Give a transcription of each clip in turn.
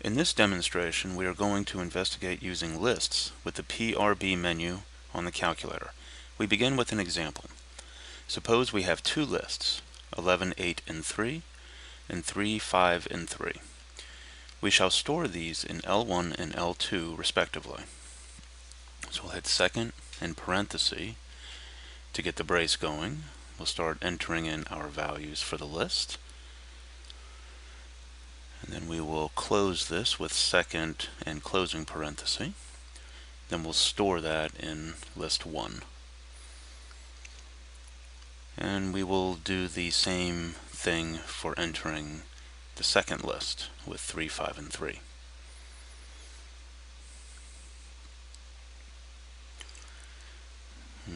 In this demonstration, we are going to investigate using lists with the PRB menu on the calculator. We begin with an example. Suppose we have two lists, 11, 8, and 3, and 3, 5, and 3. We shall store these in L1 and L2 respectively. So we'll hit second and parenthesis to get the brace going. We'll start entering in our values for the list. And then we will close this with second and closing parenthesis. Then we'll store that in list 1. And we will do the same thing for entering the second list with 3, 5, and 3.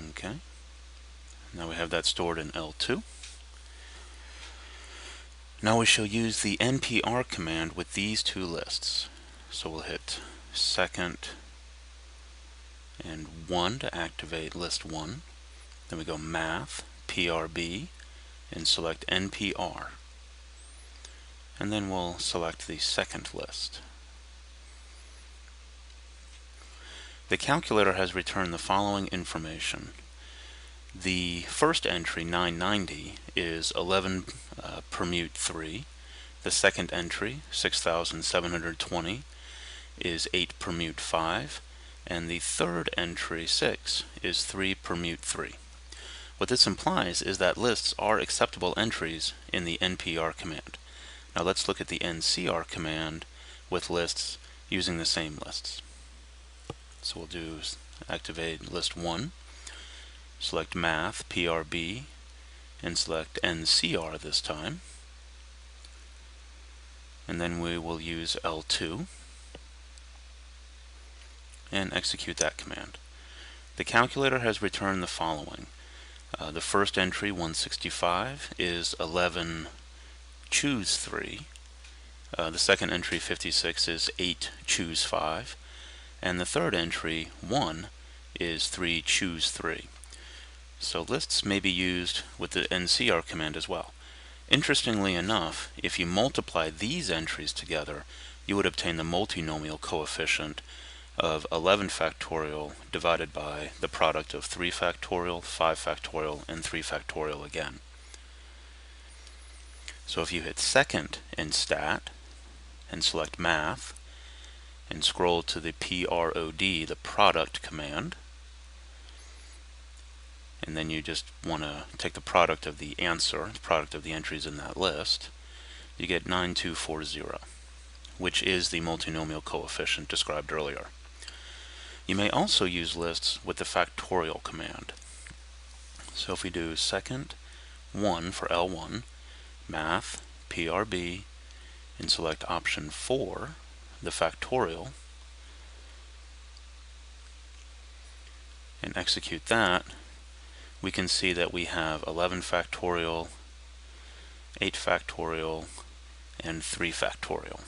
Okay. Now we have that stored in L2. Now we shall use the NPR command with these two lists. So we'll hit second and 1 to activate list 1. Then we go math, PRB, and select NPR. And then we'll select the second list. The calculator has returned the following information. The first entry, 990, is 11 permute 3. The second entry, 6,720, is 8 permute 5. And the third entry, 6, is 3 permute 3. What this implies is that lists are acceptable entries in the NPR command. Now let's look at the NCR command with lists using the same lists. So we'll do activate list 1. Select Math, PRB, and select NCR this time. And then we will use L2 and execute that command. The calculator has returned the following. The first entry, 165, is 11 choose 3. The second entry, 56, is 8 choose 5. And the third entry, 1, is 3 choose 3. So lists may be used with the NCR command as well. Interestingly enough, if you multiply these entries together, you would obtain the multinomial coefficient of 11 factorial divided by the product of 3 factorial, 5 factorial, and 3 factorial again. So if you hit second in stat and select math and scroll to the PROD, the product command, and then you just want to take the product of the answer, the product of the entries in that list, you get 9240, which is the multinomial coefficient described earlier. You may also use lists with the factorial command. So if we do second 1 for L1, math, PRB, and select option 4, the factorial, and execute that, we can see that we have 11 factorial, 8 factorial, and 3 factorial.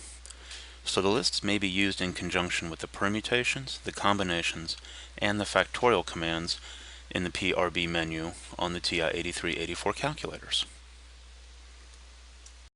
So the lists may be used in conjunction with the permutations, the combinations, and the factorial commands in the PRB menu on the TI-8384 calculators.